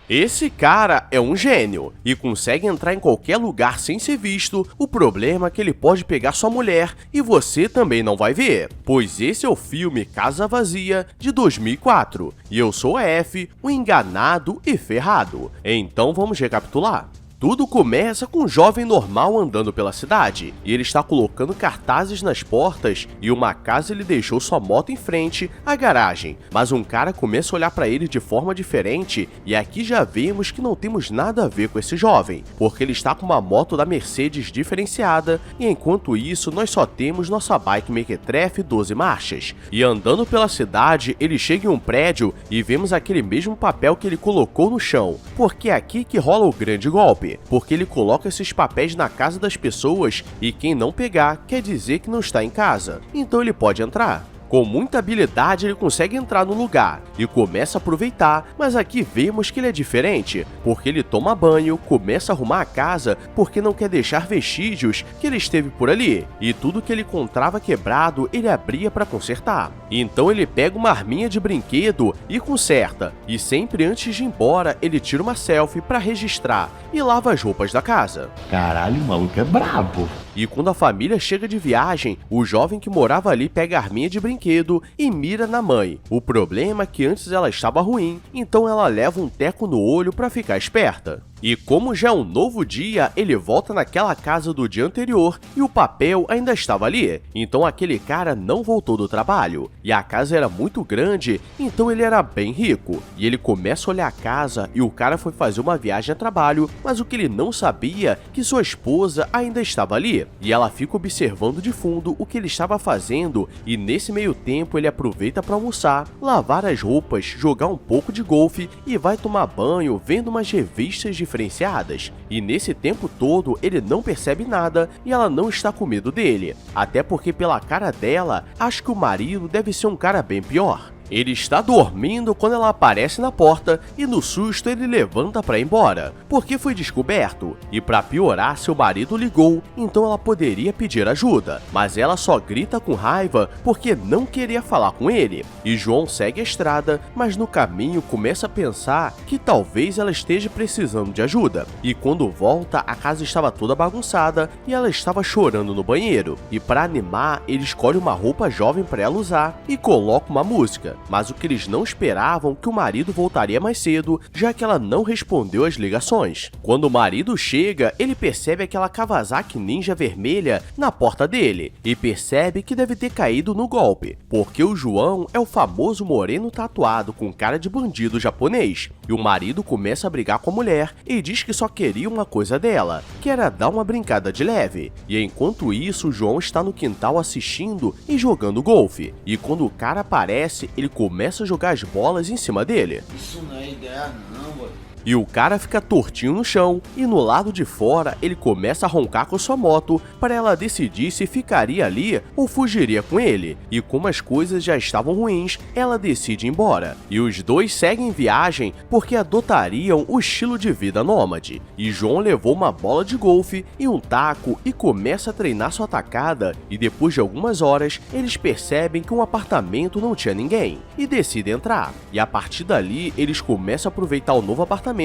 Esse cara é um gênio e consegue entrar em qualquer lugar sem ser visto. O problema é que ele pode pegar sua mulher e você também não vai ver, pois esse é o filme Casa Vazia de 2004 e eu sou a F, o enganado e ferrado. Então vamos recapitular. Tudo começa com um jovem normal andando pela cidade, e ele está colocando cartazes nas portas e uma casa ele deixou sua moto em frente à garagem, mas um cara começa a olhar para ele de forma diferente e aqui já vemos que não temos nada a ver com esse jovem, porque ele está com uma moto da Mercedes diferenciada e enquanto isso nós só temos nossa bike Mequetrefe 12 marchas. E andando pela cidade ele chega em um prédio e vemos aquele mesmo papel que ele colocou no chão, porque é aqui que rola o grande golpe. Porque ele coloca esses papéis na casa das pessoas e quem não pegar quer dizer que não está em casa, então ele pode entrar. Com muita habilidade ele consegue entrar no lugar e começa a aproveitar, mas aqui vemos que ele é diferente, porque ele toma banho, começa a arrumar a casa porque não quer deixar vestígios que ele esteve por ali, e tudo que ele encontrava quebrado ele abria para consertar. Então ele pega uma arminha de brinquedo e conserta, e sempre antes de ir embora ele tira uma selfie para registrar e lava as roupas da casa. Caralho, o maluco é brabo. E quando a família chega de viagem, o jovem que morava ali pega a arminha de brinquedo e mira na mãe. O problema é que antes ela estava ruim, então ela leva um teco no olho para ficar esperta. E como já é um novo dia, ele volta naquela casa do dia anterior e o papel ainda estava ali. Então aquele cara não voltou do trabalho. E a casa era muito grande, então ele era bem rico. E ele começa a olhar a casa e o cara foi fazer uma viagem a trabalho, mas o que ele não sabia é que sua esposa ainda estava ali. E ela fica observando de fundo o que ele estava fazendo e nesse meio tempo ele aproveita para almoçar, lavar as roupas, jogar um pouco de golfe e vai tomar banho vendo umas revistas diferenciadas. E nesse tempo todo ele não percebe nada e ela não está com medo dele, até porque pela cara dela, acho que o marido deve ser um cara bem pior. Ele está dormindo quando ela aparece na porta e no susto ele levanta para ir embora, porque foi descoberto. E para piorar, seu marido ligou, então ela poderia pedir ajuda, mas ela só grita com raiva porque não queria falar com ele. E João segue a estrada, mas no caminho começa a pensar que talvez ela esteja precisando de ajuda. E quando volta, a casa estava toda bagunçada e ela estava chorando no banheiro. E para animar, ele escolhe uma roupa jovem para ela usar e coloca uma música. Mas o que eles não esperavam é que o marido voltaria mais cedo, já que ela não respondeu às ligações. Quando o marido chega, ele percebe aquela Kawasaki Ninja vermelha na porta dele e percebe que deve ter caído no golpe, porque o João é o famoso moreno tatuado com cara de bandido japonês. E o marido começa a brigar com a mulher e diz que só queria uma coisa dela, que era dar uma brincada de leve. E enquanto isso, o João está no quintal assistindo e jogando golfe. E quando o cara aparece, ele começa a jogar as bolas em cima dele. Isso não é ideia não, mano. E o cara fica tortinho no chão e no lado de fora ele começa a roncar com sua moto para ela decidir se ficaria ali ou fugiria com ele. E como as coisas já estavam ruins, ela decide ir embora. E os dois seguem viagem porque adotariam o estilo de vida nômade. E João levou uma bola de golfe e um taco e começa a treinar sua tacada. E depois de algumas horas, eles percebem que um apartamento não tinha ninguém e decidem entrar. E a partir dali, eles começam a aproveitar o novo apartamento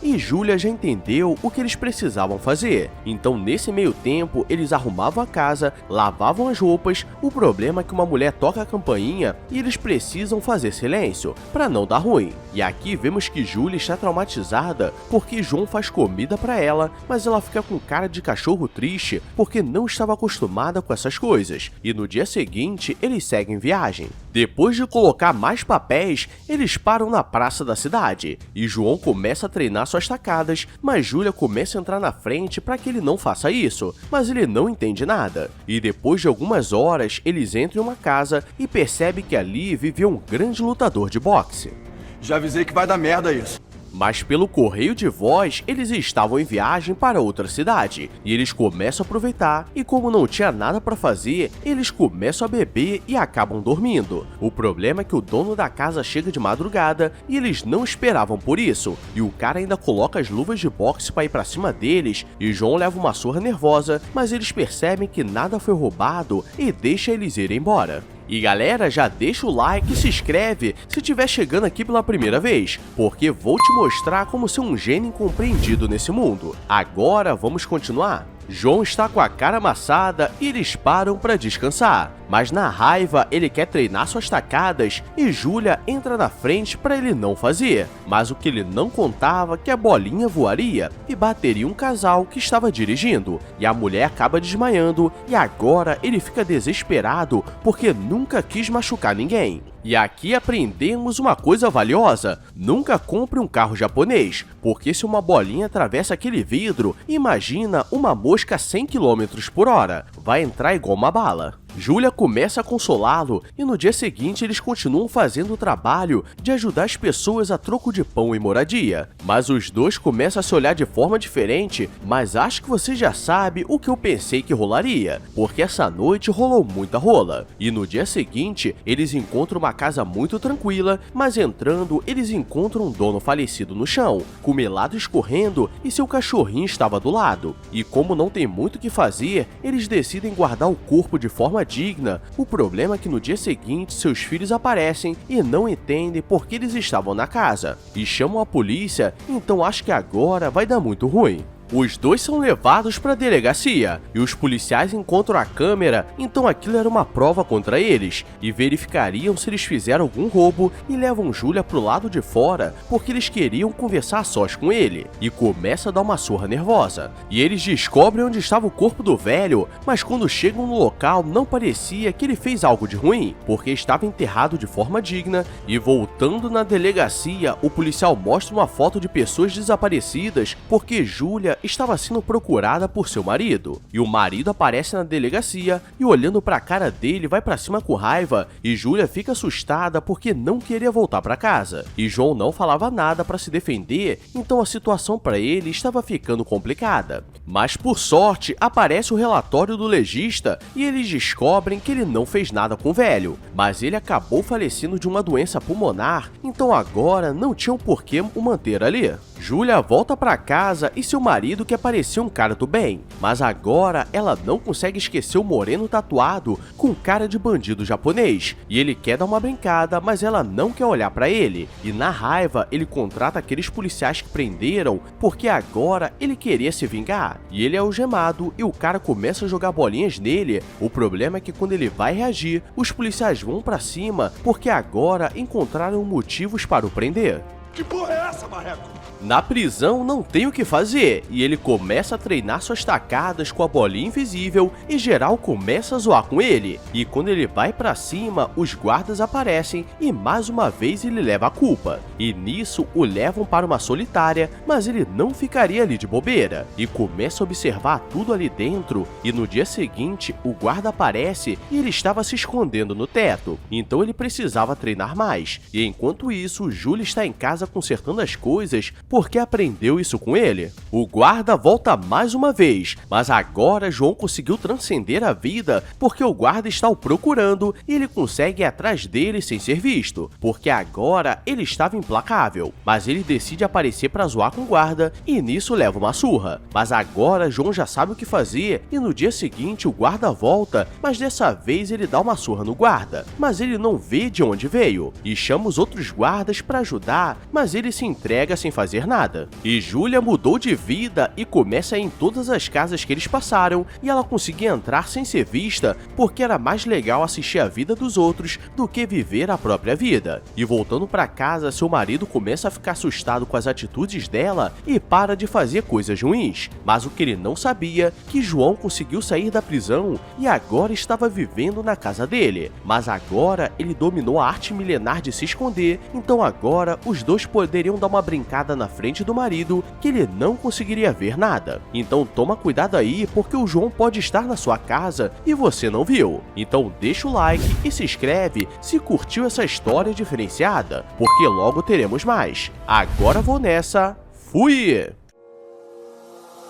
e Júlia já entendeu o que eles precisavam fazer. Então nesse meio tempo eles arrumavam a casa, lavavam as roupas. O problema é que uma mulher toca a campainha e eles precisam fazer silêncio para não dar ruim. E aqui vemos que Júlia está traumatizada porque João faz comida para ela, mas ela fica com cara de cachorro triste porque não estava acostumada com essas coisas. E no dia seguinte eles seguem viagem. Depois de colocar mais papéis, eles param na praça da cidade e João começa a treinar suas tacadas, mas Júlia começa a entrar na frente para que ele não faça isso, mas ele não entende nada. E depois de algumas horas, eles entram em uma casa e percebem que ali vivia um grande lutador de boxe. Já avisei que vai dar merda isso. Mas pelo correio de voz, eles estavam em viagem para outra cidade, e eles começam a aproveitar, e como não tinha nada para fazer, eles começam a beber e acabam dormindo. O problema é que o dono da casa chega de madrugada, e eles não esperavam por isso, e o cara ainda coloca as luvas de boxe para ir para cima deles, e João leva uma surra nervosa, mas eles percebem que nada foi roubado e deixa eles irem embora. E galera, já deixa o like e se inscreve se estiver chegando aqui pela primeira vez, porque vou te mostrar como ser um gênio incompreendido nesse mundo. Agora vamos continuar? João está com a cara amassada e eles param para descansar. Mas na raiva ele quer treinar suas tacadas e Júlia entra na frente para ele não fazer. Mas o que ele não contava é que a bolinha voaria e bateria um casal que estava dirigindo. E a mulher acaba desmaiando e agora ele fica desesperado porque nunca quis machucar ninguém. E aqui aprendemos uma coisa valiosa: nunca compre um carro japonês, porque se uma bolinha atravessa aquele vidro, imagina uma mosca a 100 km por hora, vai entrar igual uma bala. Júlia começa a consolá-lo e no dia seguinte eles continuam fazendo o trabalho de ajudar as pessoas a troco de pão e moradia. Mas os dois começam a se olhar de forma diferente, mas acho que você já sabe o que eu pensei que rolaria, porque essa noite rolou muita rola. E no dia seguinte eles encontram uma casa muito tranquila, mas entrando eles encontram um dono falecido no chão, com melado escorrendo e seu cachorrinho estava do lado. E como não tem muito o que fazer, eles decidem guardar o corpo de forma digna. O problema é que no dia seguinte seus filhos aparecem e não entendem por que eles estavam na casa e chamam a polícia, então acho que agora vai dar muito ruim. Os dois são levados para a delegacia e os policiais encontram a câmera, então aquilo era uma prova contra eles e verificariam se eles fizeram algum roubo e levam Júlia pro lado de fora porque eles queriam conversar a sós com ele e começa a dar uma surra nervosa. E eles descobrem onde estava o corpo do velho, mas quando chegam no local não parecia que ele fez algo de ruim, porque estava enterrado de forma digna. E voltando na delegacia, o policial mostra uma foto de pessoas desaparecidas porque Júlia estava sendo procurada por seu marido. E o marido aparece na delegacia e olhando para a cara dele vai para cima com raiva e Júlia fica assustada porque não queria voltar para casa. E João não falava nada para se defender, então a situação para ele estava ficando complicada. Mas por sorte aparece o relatório do legista e eles descobrem que ele não fez nada com o velho, mas ele acabou falecendo de uma doença pulmonar, então agora não tinha um porquê o manter ali. Júlia volta para casa e seu marido quer parecer um cara do bem, mas agora ela não consegue esquecer o moreno tatuado com cara de bandido japonês, e ele quer dar uma brincada, mas ela não quer olhar para ele, e na raiva ele contrata aqueles policiais que prenderam, porque agora ele queria se vingar, e ele é algemado e o cara começa a jogar bolinhas nele. O problema é que quando ele vai reagir, os policiais vão para cima, porque agora encontraram motivos para o prender. Que porra é essa, Marreco? Na prisão não tem o que fazer e ele começa a treinar suas tacadas com a bolinha invisível e geral começa a zoar com ele. E quando ele vai pra cima, os guardas aparecem e mais uma vez ele leva a culpa. E nisso o levam para uma solitária, mas ele não ficaria ali de bobeira e começa a observar tudo ali dentro. E no dia seguinte o guarda aparece e ele estava se escondendo no teto, então ele precisava treinar mais. E enquanto isso, Júlia está em casa consertando as coisas porque aprendeu isso com ele. O guarda volta mais uma vez, mas agora João conseguiu transcender a vida porque o guarda está o procurando e ele consegue ir atrás dele sem ser visto, porque agora ele estava implacável. Mas ele decide aparecer para zoar com o guarda e nisso leva uma surra. Mas agora João já sabe o que fazer e no dia seguinte o guarda volta, mas dessa vez ele dá uma surra no guarda, mas ele não vê de onde veio e chama os outros guardas para ajudar, mas ele se entrega sem fazer nada. E Júlia mudou de vida e começa a ir em todas as casas que eles passaram e ela conseguia entrar sem ser vista porque era mais legal assistir a vida dos outros do que viver a própria vida. E voltando para casa, seu marido começa a ficar assustado com as atitudes dela e para de fazer coisas ruins. Mas o que ele não sabia é que João conseguiu sair da prisão e agora estava vivendo na casa dele. Mas agora ele dominou a arte milenar de se esconder, então agora os dois poderiam dar uma brincada na frente do marido que ele não conseguiria ver nada. Então toma cuidado aí porque o João pode estar na sua casa e você não viu. Então deixa o like e se inscreve se curtiu essa história diferenciada, porque logo teremos mais. Agora vou nessa, fui!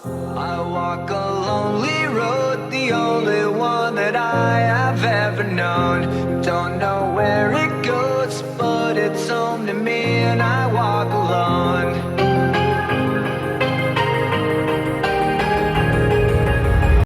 I walk a lonely road, the only one that I have ever known. Don't know